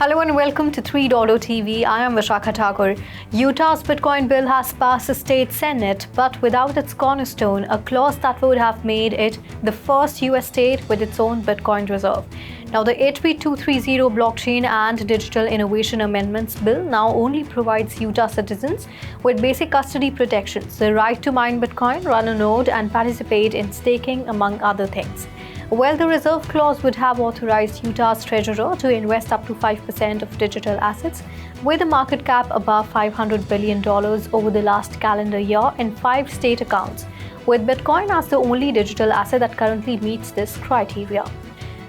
Hello and welcome to 3.0 TV. I am Vishakha Thakur. Utah's Bitcoin bill has passed the state Senate, but without its cornerstone, a clause that would have made it the first US state with its own Bitcoin reserve. Now, the HB 230 Blockchain and Digital Innovation Amendments Bill now only provides Utah citizens with basic custody protections, the right to mine Bitcoin, run a node, and participate in staking, among other things. Well, the reserve clause would have authorized Utah's treasurer to invest up to 5% of digital assets with a market cap above $500 billion over the last calendar year in 5 state accounts, with Bitcoin as the only digital asset that currently meets this criteria.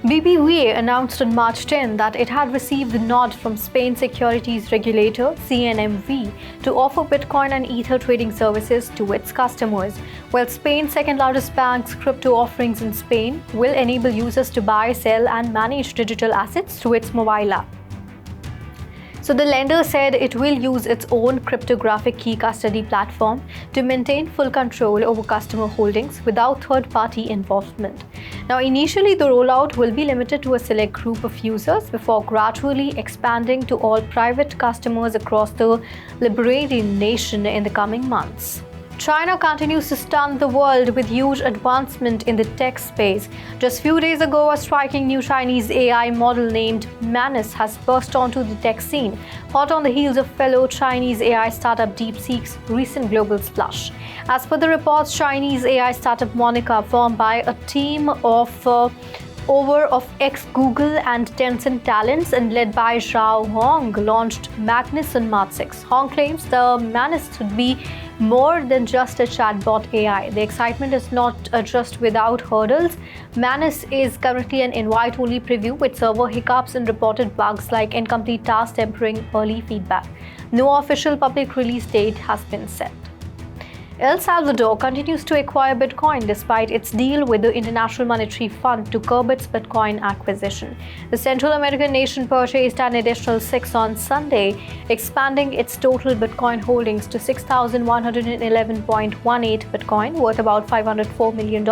BBVA announced on March 10 that it had received the nod from Spain's securities regulator, CNMV, to offer Bitcoin and Ether trading services to its customers, while Spain's second-largest bank's crypto offerings in Spain will enable users to buy, sell, and manage digital assets through its mobile app. So the lender said it will use its own cryptographic key custody platform to maintain full control over customer holdings without third-party involvement. Now, initially, the rollout will be limited to a select group of users before gradually expanding to all private customers across the liberating nation in the coming months. China continues to stun the world with huge advancement in the tech space. Just few days ago, a striking new Chinese AI model named Manus has burst onto the tech scene, hot on the heels of fellow Chinese AI startup DeepSeek's recent global splash. As per the reports, Chinese AI startup Monica, formed by a team of ex-Google and Tencent talents and led by Zhao Hong, launched Magnus on March 6. Hong claims the Manus should be more than just a chatbot AI. The excitement is not just without hurdles. Manus is currently an invite-only preview with server hiccups and reported bugs like incomplete tasks tempering early feedback. No official public release date has been set. El Salvador continues to acquire Bitcoin despite its deal with the International Monetary Fund to curb its Bitcoin acquisition. The Central American nation purchased an additional 6 on Sunday, expanding its total Bitcoin holdings to 6,111.18 Bitcoin, worth about $504 million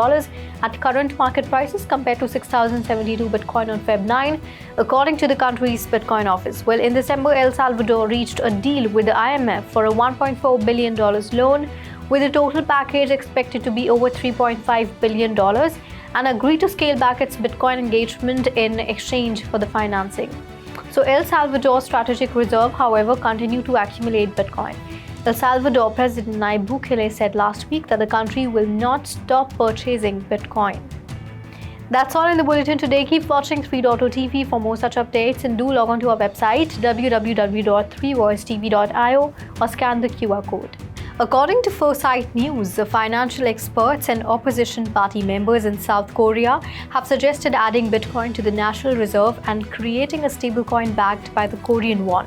at current market prices compared to 6,072 Bitcoin on Feb 9, according to the country's Bitcoin office. Well, in December, El Salvador reached a deal with the IMF for a $1.4 billion loan, with the total package expected to be over $3.5 billion, and agreed to scale back its Bitcoin engagement in exchange for the financing. So El Salvador's strategic reserve, however, continued to accumulate Bitcoin. El Salvador President Nayib Bukele said last week that the country will not stop purchasing Bitcoin. That's all in the bulletin today. Keep watching 3.0 TV for more such updates, and do log on to our website www.3voicetv.io or scan the QR code. According to Foresight News, the financial experts and opposition party members in South Korea have suggested adding Bitcoin to the national reserve and creating a stablecoin backed by the Korean won.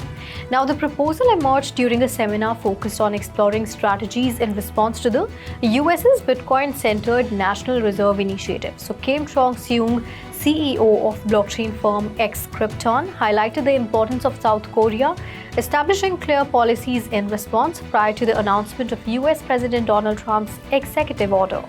Now, the proposal emerged during a seminar focused on exploring strategies in response to the US's Bitcoin-centered National Reserve Initiative. So, Kim Chong-seung, CEO of blockchain firm X-Krypton, highlighted the importance of South Korea establishing clear policies in response prior to the announcement of US President Donald Trump's executive order.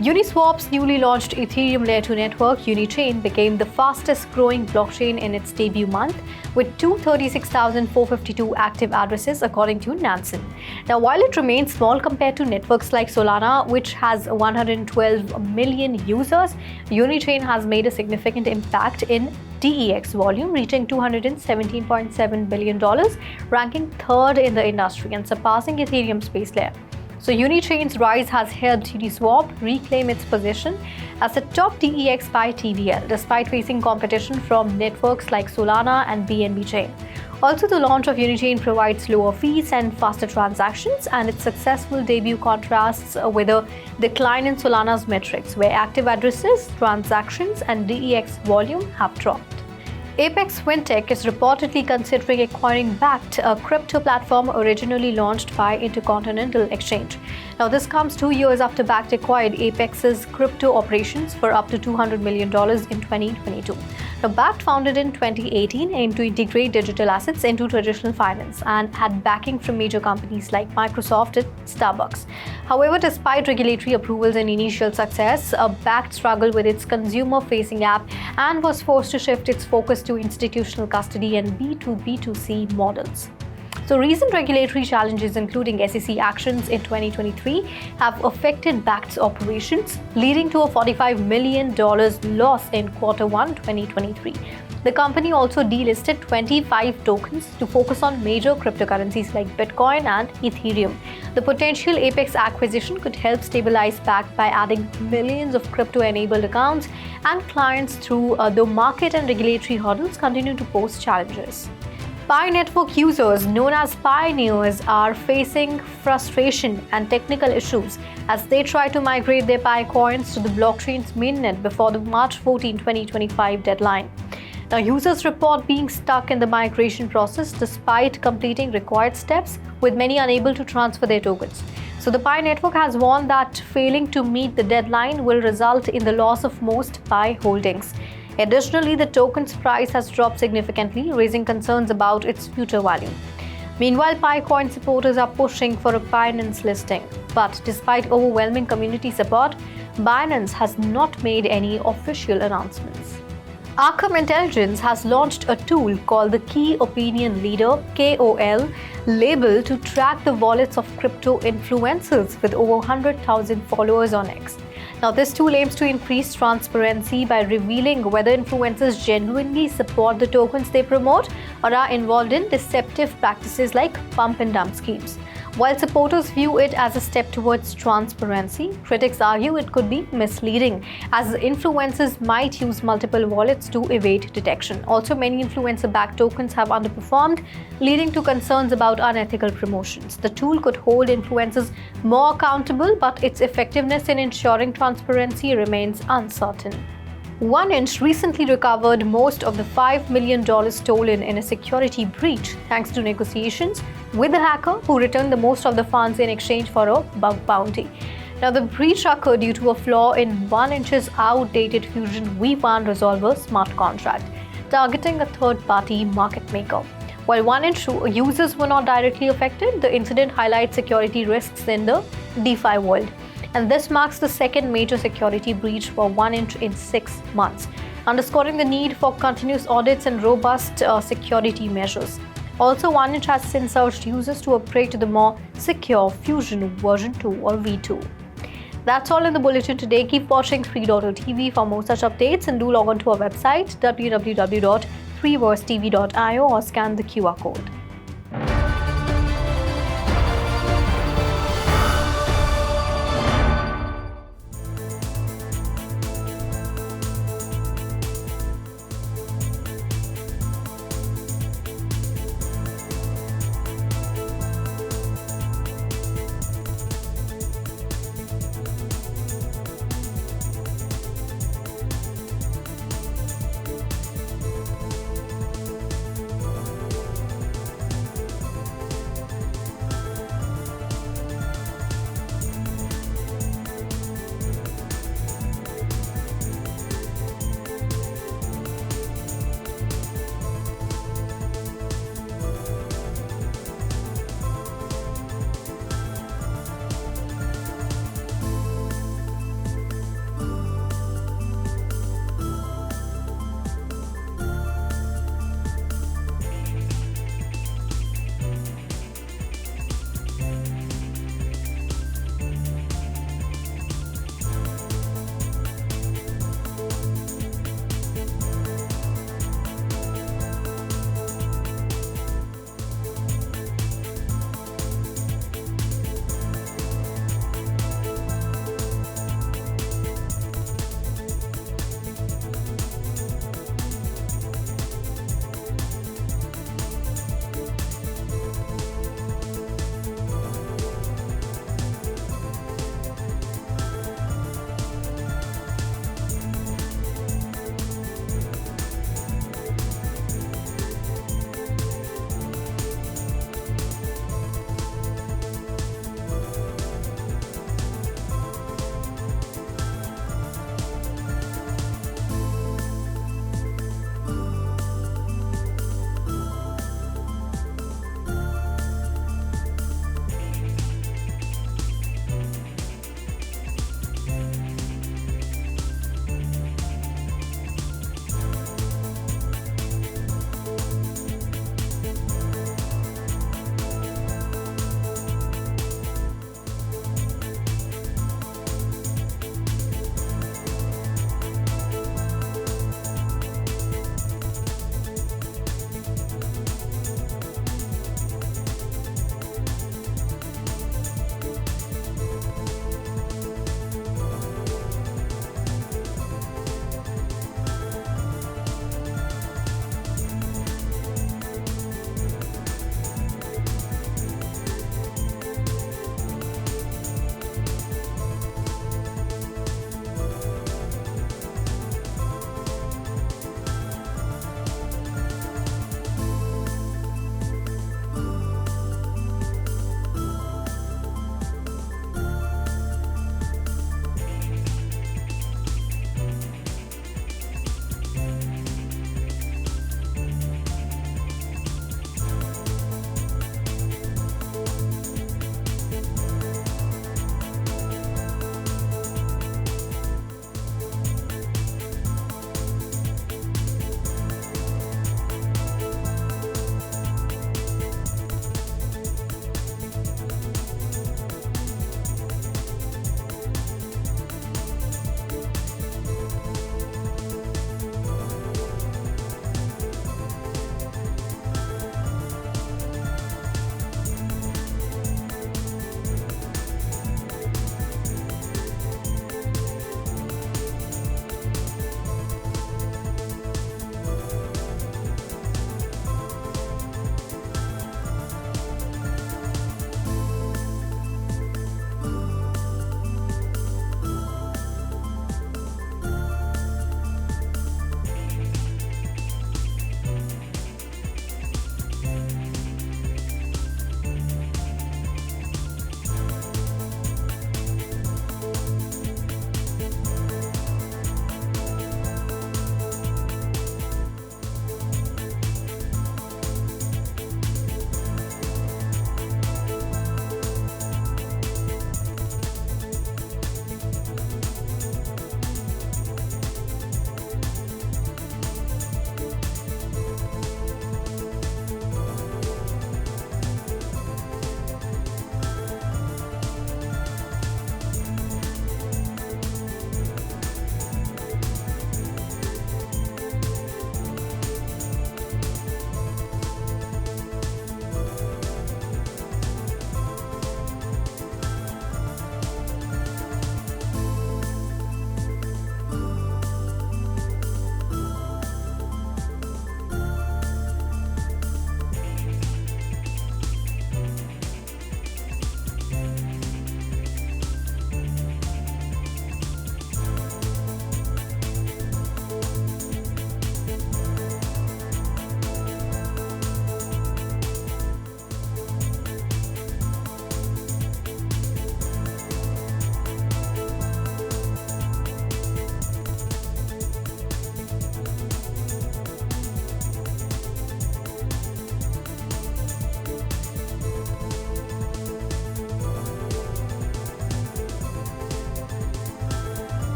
Uniswap's newly launched Ethereum Layer 2 network, Unichain, became the fastest-growing blockchain in its debut month, with 236,452 active addresses, according to Nansen. Now, while it remains small compared to networks like Solana, which has 112 million users, Unichain has made a significant impact in DEX volume, reaching $217.7 billion, ranking third in the industry and surpassing Ethereum's base layer. So Unichain's rise has helped Uniswap reclaim its position as the top DEX by TVL, despite facing competition from networks like Solana and BNB Chain. Also, the launch of Unichain provides lower fees and faster transactions, and its successful debut contrasts with a decline in Solana's metrics, where active addresses, transactions, and DEX volume have dropped. Apex Fintech is reportedly considering acquiring Bakkt, a crypto platform originally launched by Intercontinental Exchange. Now, this comes 2 years after Bakkt acquired Apex's crypto operations for up to $200 million in 2022. Now, Bakkt, founded in 2018, aimed to integrate digital assets into traditional finance and had backing from major companies like Microsoft and Starbucks. However, despite regulatory approvals and initial success, Bakkt struggled with its consumer-facing app and was forced to shift its focus to institutional custody and B2B2C models. So recent regulatory challenges, including SEC actions in 2023, have affected Bakkt's operations, leading to a $45 million loss in Q1 2023. The company also delisted 25 tokens to focus on major cryptocurrencies like Bitcoin and Ethereum. The potential Apex acquisition could help stabilize Bakkt by adding millions of crypto-enabled accounts and clients through though market and regulatory hurdles continue to pose challenges. Pi network users, known as pioneers, are facing frustration and technical issues as they try to migrate their Pi coins to the blockchain's mainnet before the March 14, 2025 deadline. Now, users report being stuck in the migration process despite completing required steps, with many unable to transfer their tokens. So the Pi network has warned that failing to meet the deadline will result in the loss of most Pi holdings. Additionally, the token's price has dropped significantly, raising concerns about its future value. Meanwhile, Pi coin supporters are pushing for a Binance listing. But despite overwhelming community support, Binance has not made any official announcements. Arkham Intelligence has launched a tool called the Key Opinion Leader (KOL) label to track the wallets of crypto influencers with over 100,000 followers on X. Now, this tool aims to increase transparency by revealing whether influencers genuinely support the tokens they promote or are involved in deceptive practices like pump and dump schemes. While supporters view it as a step towards transparency, critics argue it could be misleading, as influencers might use multiple wallets to evade detection. Also, many influencer-backed tokens have underperformed, leading to concerns about unethical promotions. The tool could hold influencers more accountable, but its effectiveness in ensuring transparency remains uncertain. 1inch recently recovered most of the $5 million stolen in a security breach thanks to negotiations with the hacker who returned the most of the funds in exchange for a bug bounty. Now, the breach occurred due to a flaw in 1inch's outdated Fusion V1 resolver smart contract, targeting a third-party market maker. While 1inch users were not directly affected, the incident highlights security risks in the DeFi world. And this marks the second major security breach for 1inch in 6 months, underscoring the need for continuous audits and robust security measures. Also, 1inch has since urged users to upgrade to the more secure Fusion version 2 or V2. That's all in the bulletin today. Keep watching 3.0 TV for more such updates, and do log on to our website www.3versetv.io or scan the QR code.